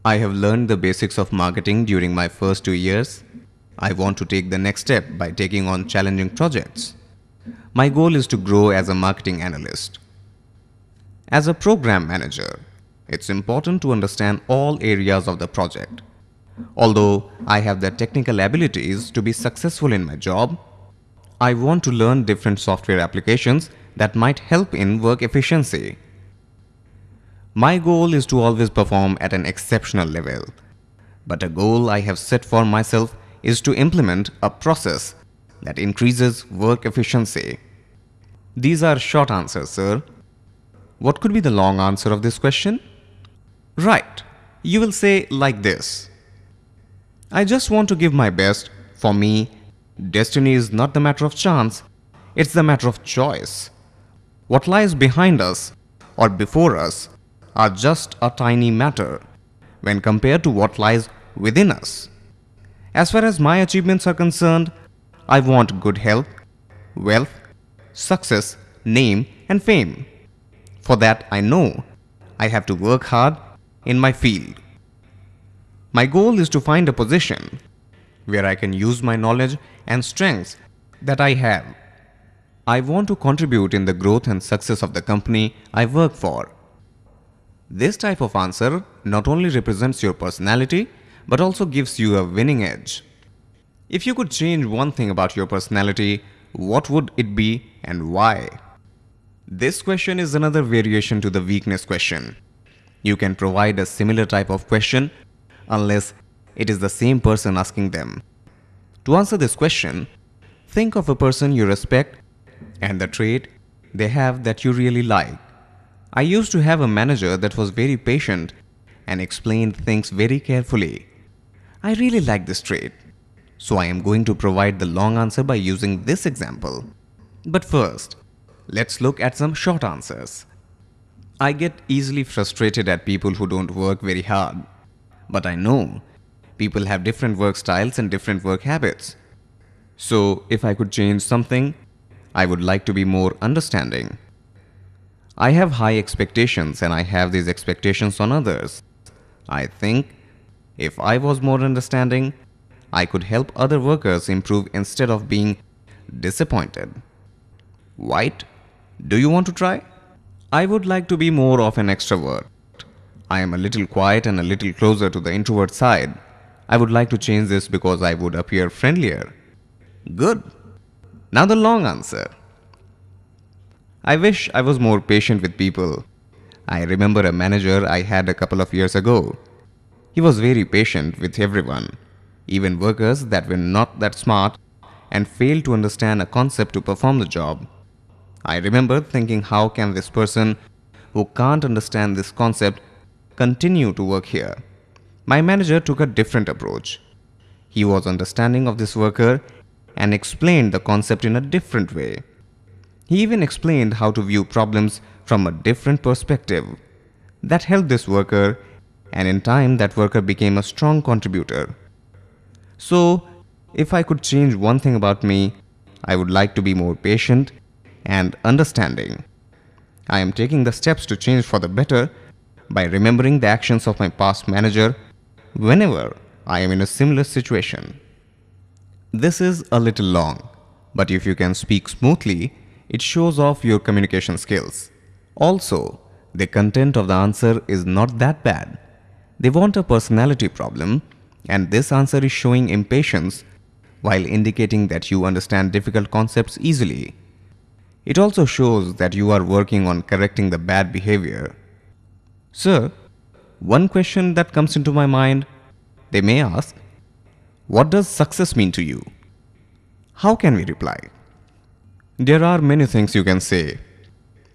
I have learned the basics of marketing during my first 2 years. I want to take the next step by taking on challenging projects. My goal is to grow as a marketing analyst. As a program manager, it's important to understand all areas of the project. Although I have the technical abilities to be successful in my job, I want to learn different software applications that might help in work efficiency. My goal is to always perform at an exceptional level, but a goal I have set for myself is to implement a process that increases work efficiency. These are short answers, sir. What could be the long answer of this question? Right, you will say like this. I just want to give my best. For me, destiny is not the matter of chance, it's the matter of choice. What lies behind us or before us are just a tiny matter when compared to what lies within us. As far as my achievements are concerned, I want good health, wealth, success, name, and fame. For that, I know I have to work hard in my field. My goal is to find a position where I can use my knowledge and strengths that I have. I want to contribute in the growth and success of the company I work for. This type of answer not only represents your personality, but also gives you a winning edge. If you could change one thing about your personality, what would it be and why? This question is another variation to the weakness question. You can provide a similar type of question unless it is the same person asking them. To answer this question, think of a person you respect and the trait they have that you really like. I used to have a manager that was very patient and explained things very carefully. I really like this trait, so I am going to provide the long answer by using this example. But first, let's look at some short answers. I get easily frustrated at people who don't work very hard. But I know people have different work styles and different work habits. So if I could change something, I would like to be more understanding. I have high expectations and I have these expectations on others. I think if I was more understanding, I could help other workers improve instead of being disappointed. White, do you want to try? I would like to be more of an extrovert. I am a little quiet and a little closer to the introvert side. I would like to change this because I would appear friendlier. Good. Now the long answer. I wish I was more patient with people. I remember a manager I had a couple of years ago. He was very patient with everyone, even workers that were not that smart and failed to understand a concept to perform the job. I remember thinking, how can this person who can't understand this concept continue to work here? My manager took a different approach. He was understanding of this worker and explained the concept in a different way. He even explained how to view problems from a different perspective. That helped this worker, and in time that worker became a strong contributor. So, if I could change one thing about me, I would like to be more patient and understanding. I am taking the steps to change for the better by remembering the actions of my past manager whenever I am in a similar situation. This is a little long, but if you can speak smoothly, it shows off your communication skills. Also, the content of the answer is not that bad. They want a personality problem, and this answer is showing impatience while indicating that you understand difficult concepts easily. It also shows that you are working on correcting the bad behavior. Sir, one question that comes into my mind, they may ask, what does success mean to you? How can we reply? There are many things you can say.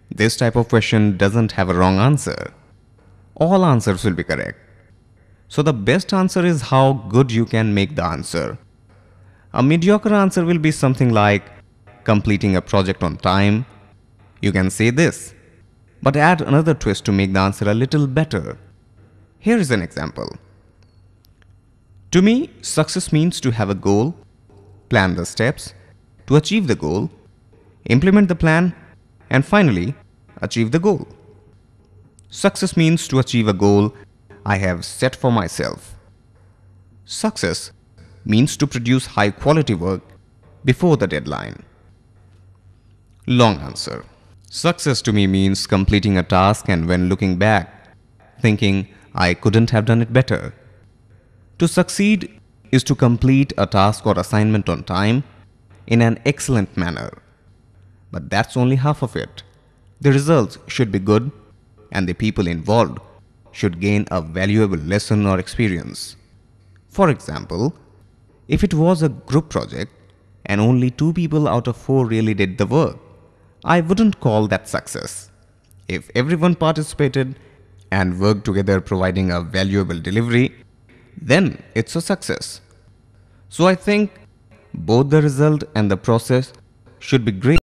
This type of question doesn't have a wrong answer. All answers will be correct. So the best answer is how good you can make the answer. A mediocre answer will be something like completing a project on time. You can say this, but add another twist to make the answer a little better. Here is an example. To me, success means to have a goal, plan the steps to achieve the goal, implement the plan, and finally, achieve the goal. Success means to achieve a goal I have set for myself. Success means to produce high quality work before the deadline. Long answer. Success to me means completing a task and when looking back, thinking I couldn't have done it better. To succeed is to complete a task or assignment on time in an excellent manner. But that's only half of it. The results should be good and the people involved should gain a valuable lesson or experience. For example, if it was a group project and only 2 people out of 4 really did the work, I wouldn't call that success. If everyone participated and worked together providing a valuable delivery, then it's a success. So I think both the result and the process should be great.